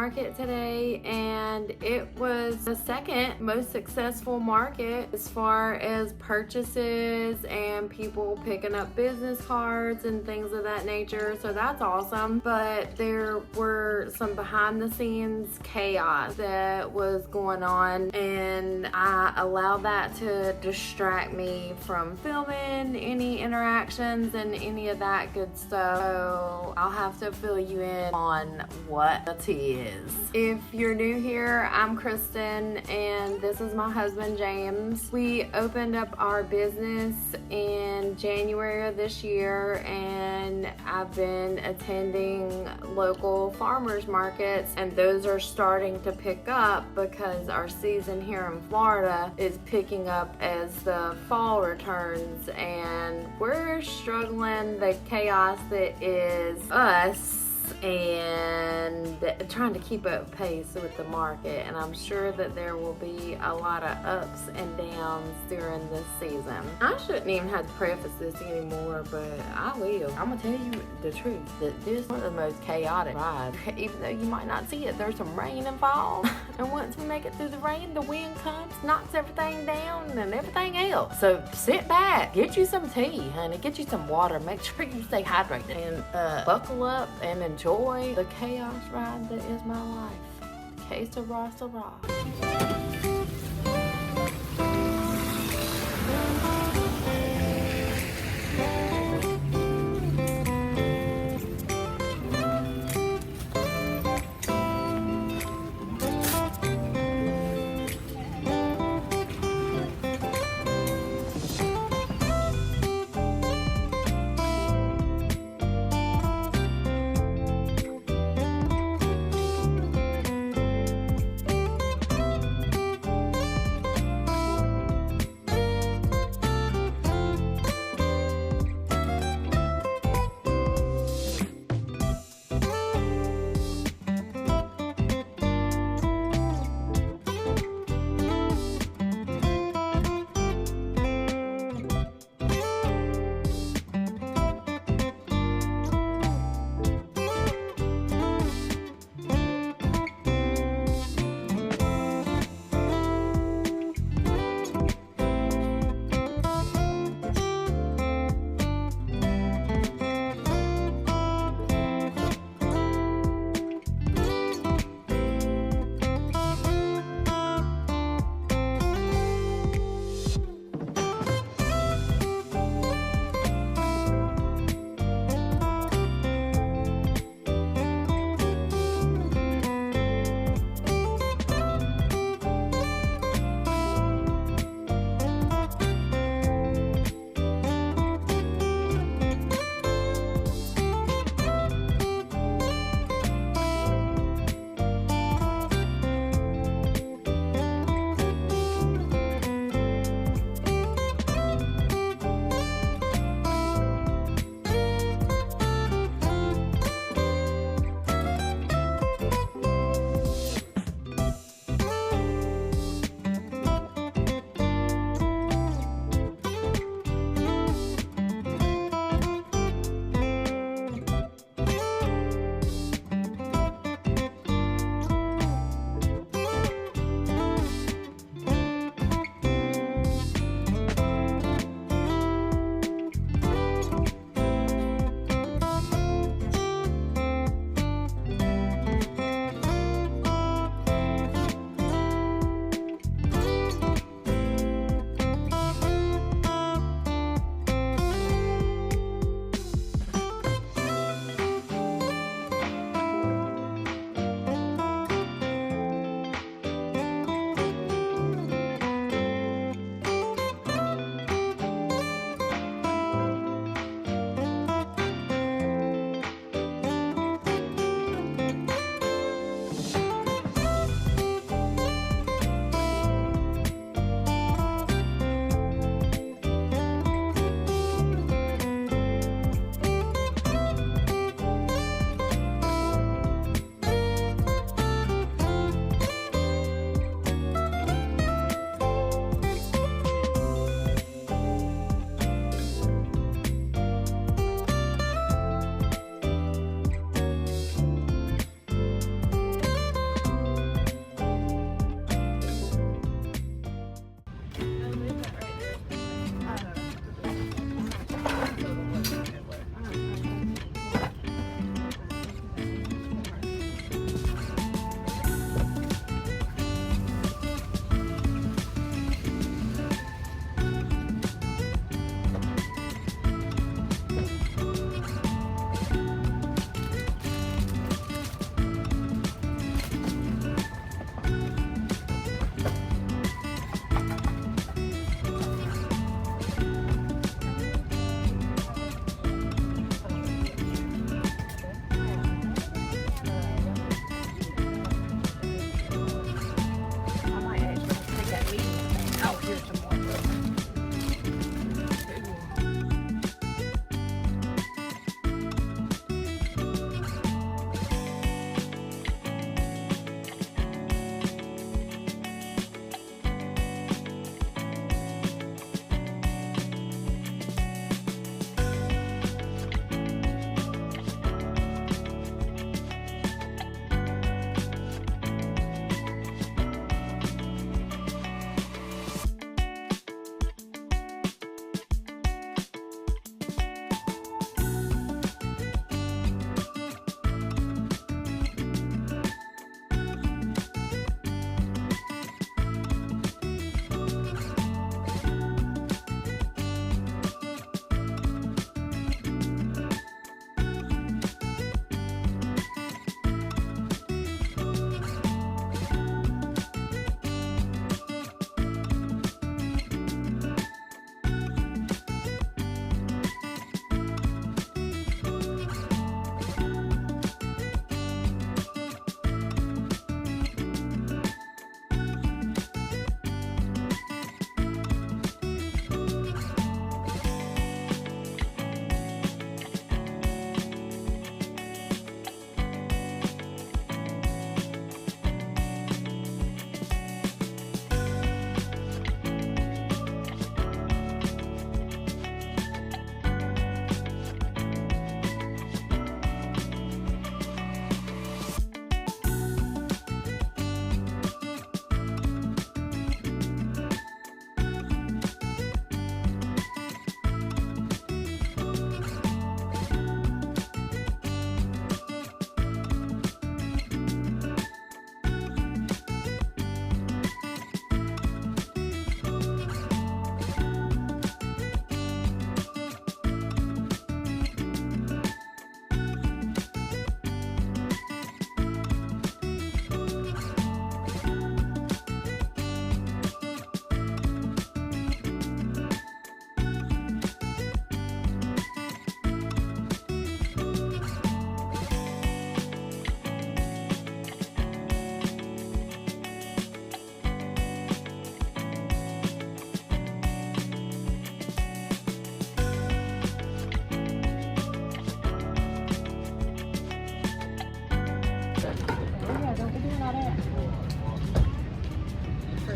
market today, and it was the second most successful market as far as purchases and people picking up business cards and things of that nature. So that's awesome. But there were some behind the scenes chaos that was going on, and I allowed that to distract me from filming any interactions and any of that good stuff. So I'll have to fill you in on what the tea is. If you're new here, I'm Kristen and this is my husband James. We opened up our business in January of this year, and I've been attending local farmers markets, and those are starting to pick up because our season here in Florida is picking up as the fall returns, and we're struggling the chaos that is us and trying to keep up pace with the market. And I'm sure that there will be a lot of ups and downs during this season. I shouldn't even have to preface this anymore, but I will. I'm gonna tell you the truth that this is one of the most chaotic rides. Even though you might not see it, there's some rain involved. And once we make it through the rain, the wind comes, knocks everything down and everything else. So sit back, get you some tea, honey, get you some water, make sure you stay hydrated, and buckle up and enjoy the chaos ride that is my life. Que sera, sera.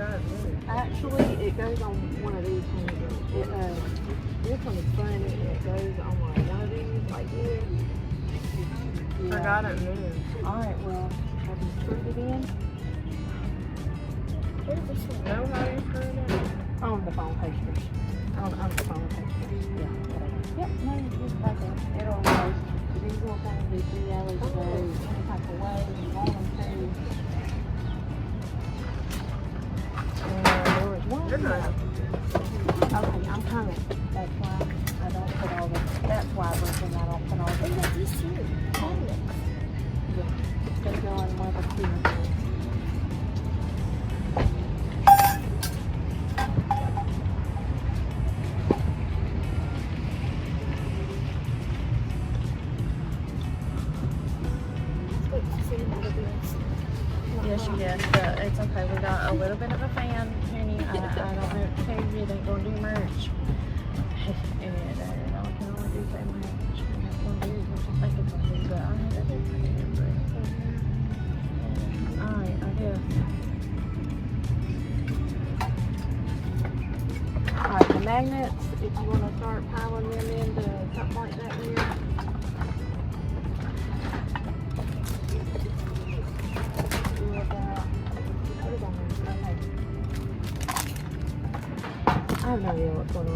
got it moved. Actually, it goes on one of these handles. This one is funny. It goes on like one of these, like this. Yeah. I got it moved. Alright, well, have you screwed it in? Know how you screwed it? On the phone posters. On the phone posters. Yeah, whatever. Yep, no, just right there. It'll roast. These little things, these 3 hours go any type of way you want them to. And there was one. You're good. Okay, I'm coming. That's why I don't put all the, that's why when I don't put all the. Look at this here. Yeah, they go in one of the two. Yes, you did, but it's okay. We got a little bit of a fan, honey. I don't know what to tell you. It ain't gonna do merch. And I can only do so much. And that's gonna do what you think it's gonna do, but I had to do for you. Alright, I guess. Alright, the magnets, if you want to start piling them into something like that here. I have no idea what's going on.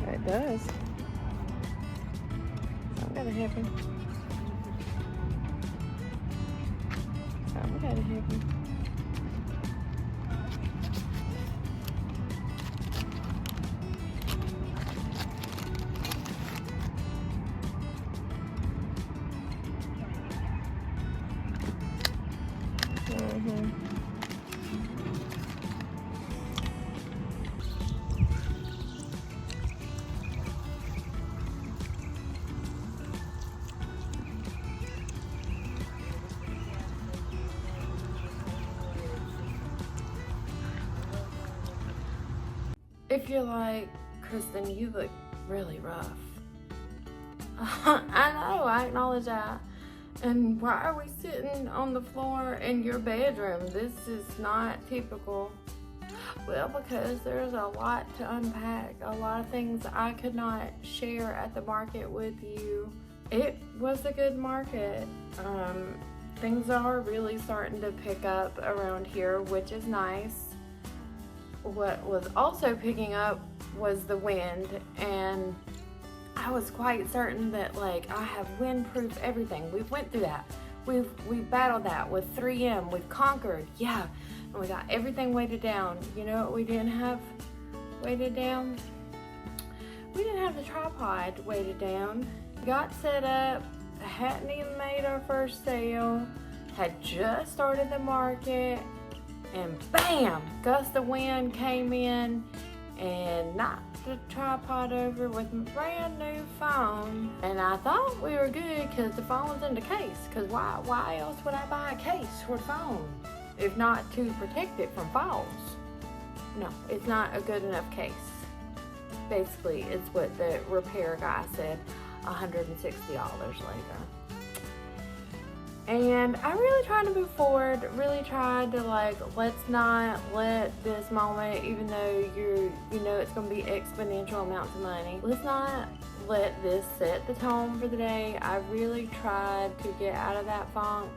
It does. Something gotta happen. Something gotta happen. If you're like, Kristen, you look really rough. I know, I acknowledge that. And why are we sitting on the floor in your bedroom? This is not typical. Well, because there's a lot to unpack, a lot of things I could not share at the market with you. It was a good market. Things are really starting to pick up around here, which is nice. What was also picking up was the wind, and I was quite certain that like I have windproof everything. We've went through that. We've battled that with 3M. We've conquered, yeah, and we got everything weighted down. You know what we didn't have weighted down? We didn't have the tripod weighted down. got set up, hadn't even made our first sale, had just started the market, and bam, gust of wind came in and knocked the tripod over with my brand new phone. And I thought we were good because the phone was in the case, because why else would I buy a case for the phone if not to protect it from falls? No, it's not a good enough case. Basically, it's what the repair guy said, $160 later. And I really tried to move forward, really tried to let's not let this moment, even though you know it's going to be exponential amounts of money, let's not let this set the tone for the day. I really tried to get out of that funk,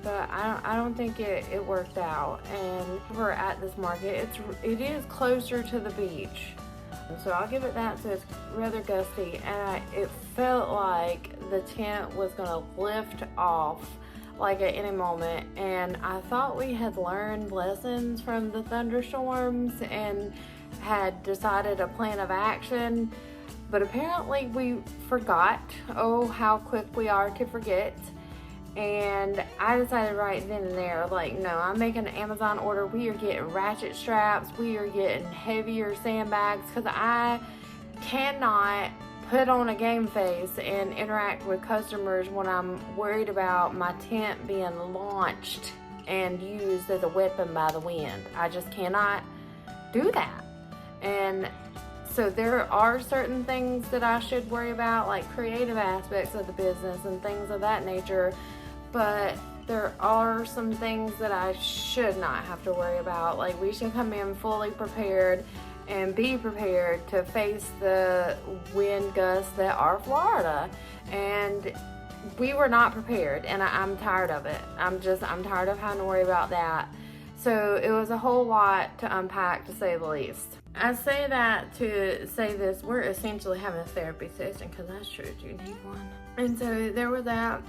but I don't think it worked out. And we're at this market, it is closer to the beach. So I'll give it that, so it's rather gusty, and it felt like the tent was gonna lift off like at any moment. And I thought we had learned lessons from the thunderstorms and had decided a plan of action, but apparently we forgot. Oh, how quick we are to forget. And I decided right then and there, no, I'm making an Amazon order. We are getting ratchet straps. We are getting heavier sandbags, because I cannot put on a game face and interact with customers when I'm worried about my tent being launched and used as a weapon by the wind. I just cannot do that. And so there are certain things that I should worry about, like creative aspects of the business and things of that nature. But there are some things that I should not have to worry about. Like, we should come in fully prepared and be prepared to face the wind gusts that are Florida. And we were not prepared, and I'm tired of it. I'm tired of having to worry about that. So it was a whole lot to unpack, to say the least. I say that to say this, we're essentially having a therapy session, because I sure do need one. And so there was that.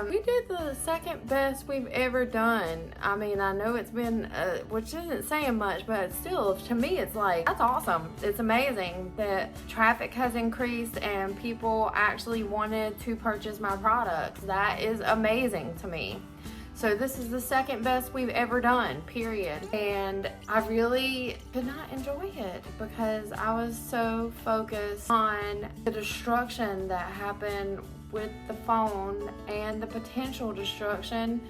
We did the second best we've ever done. I mean, I know it's been, which isn't saying much, but still, to me, it's that's awesome. It's amazing that traffic has increased and people actually wanted to purchase my products. That is amazing to me. So this is the second best we've ever done, period. And I really could not enjoy it because I was so focused on the destruction that happened with the phone and the potential destruction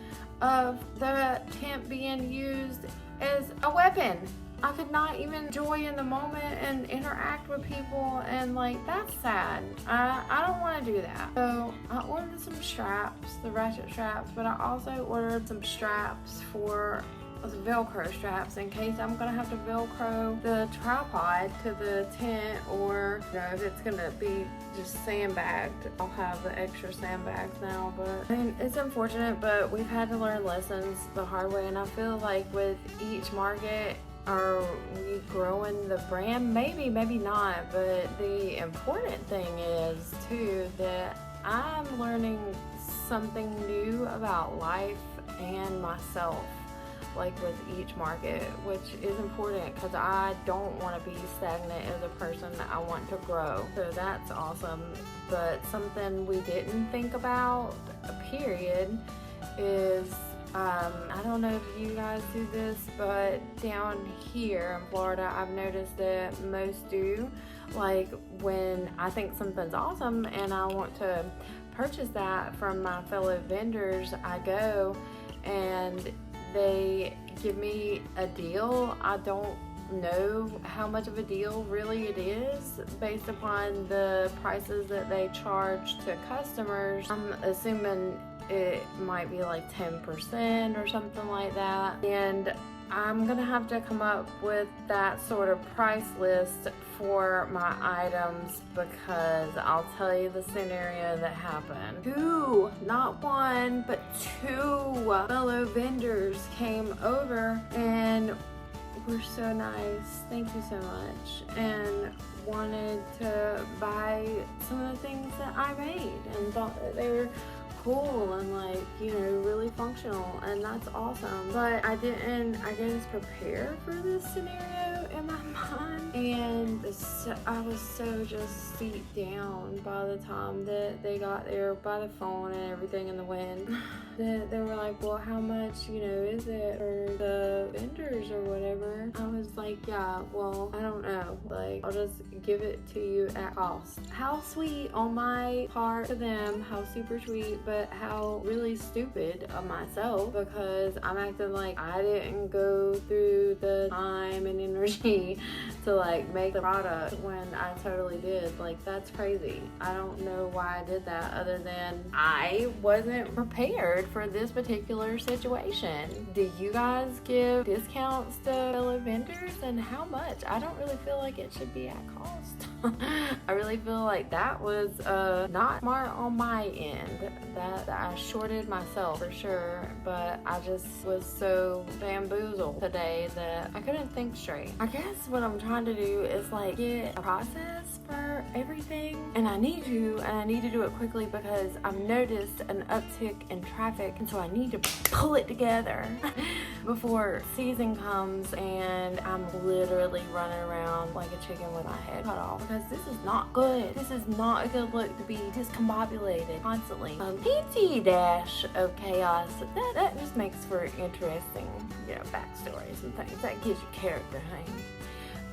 of the tent being used as a weapon. I could not even enjoy in the moment and interact with people, and that's sad. I don't want to do that. So I ordered some straps, the ratchet straps, but I also ordered some straps for Velcro straps in case I'm gonna have to Velcro the tripod to the tent, or if it's gonna be just sandbagged, I'll have the extra sandbags now. But I mean, it's unfortunate, but we've had to learn lessons the hard way, and I feel like with each market, are we growing the brand? Maybe, maybe not, but the important thing is too that I'm learning something new about life and myself, with each market, which is important because I don't want to be stagnant as a person. I want to grow. So that's awesome. But something we didn't think about, period, is I don't know if you guys do this, but down here in Florida, I've noticed that most do. When I think something's awesome and I want to purchase that from my fellow vendors, I go and they give me a deal. I don't know how much of a deal really it is based upon the prices that they charge to customers. I'm assuming it might be 10% or something like that. And I'm gonna have to come up with that sort of price list for my items, because I'll tell you the scenario that happened. Two, not one, but two fellow vendors came over and were so nice, thank you so much, and wanted to buy some of the things that I made and thought that they were cool and really functional, and that's awesome. But I didn't, prepare for this scenario in my mind. And I was so just beat down by the time that they got there, by the phone and everything in the wind. They were like, well, how much, is it for the vendors or whatever? I was like, yeah, well, I don't know. Like, I'll just give it to you at cost. How sweet on my part to them, how super sweet, but how really stupid of myself, because I'm acting like I didn't go through the time and energy to like make the product when I totally did. Like, that's crazy. I don't know why I did that, other than I wasn't prepared for this particular situation. Do you guys give discounts to fellow vendors, and how much? I don't really feel like it should be at cost. I really feel like that was not smart on my end. That I shorted myself for sure, but I just was so bamboozled today that I couldn't think straight. I guess what I'm trying to do is like get a process for everything, and I need to do it quickly because I've noticed an uptick in traffic, and so I need to pull it together before season comes and I'm literally running around like a chicken with my head cut off, because this is not good. This is not a good look to be discombobulated constantly. PT dash of chaos. That just makes for interesting, backstories and things. That gives you character, honey.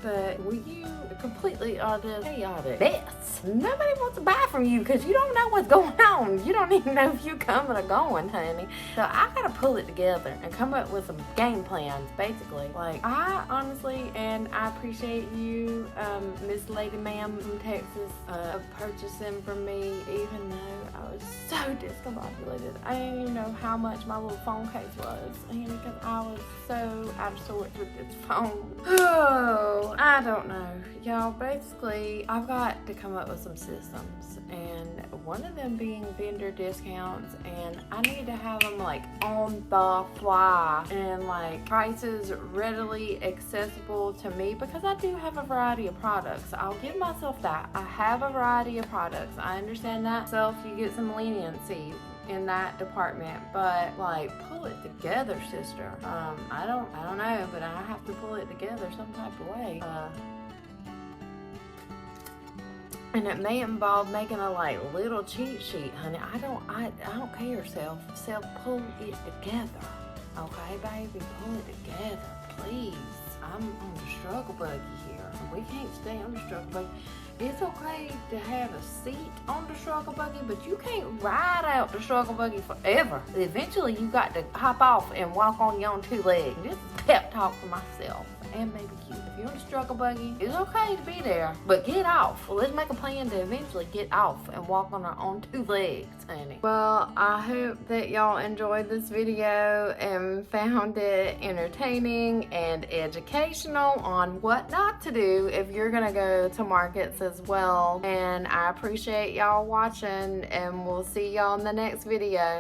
But when you completely are the chaotic mess, nobody wants to buy from you because you don't know what's going on. You don't even know if you're coming or going, honey. So I gotta pull it together and come up with some game plans, basically. Like, I honestly, and I appreciate you, Miss Lady Ma'am from Texas, purchasing from me, even though I was so discombobulated. I didn't even know how much my little phone case was, because I was so out of sorts with this phone. Oh, I don't know, y'all. Basically, I've got to come up with some systems, and one of them being vendor discounts, and I need to have them like on the fly and like prices readily accessible to me, because I do have a variety of products. I'll give myself that. I have a variety of products. I understand that. So if you get some leniency in that department, but like, pull it together, sister. I don't know, but I have to pull it together some type of way. And it may involve making a like little cheat sheet, honey. I don't care, self pull it together. Okay, baby, pull it together, please. I'm on the struggle buggy here, and we can't stay on the struggle buggy. It's okay to have a seat on the struggle buggy, but you can't ride out the struggle buggy forever. Eventually, you got to hop off and walk on your own two legs. This is a pep talk for myself and maybe you. If you're in a struggle buggy, it's okay to be there, but get off. Well, let's make a plan to eventually get off and walk on our own two legs, honey. Well, I hope that y'all enjoyed this video and found it entertaining and educational on what not to do if you're gonna go to markets as well. And I appreciate y'all watching, and we'll see y'all in the next video.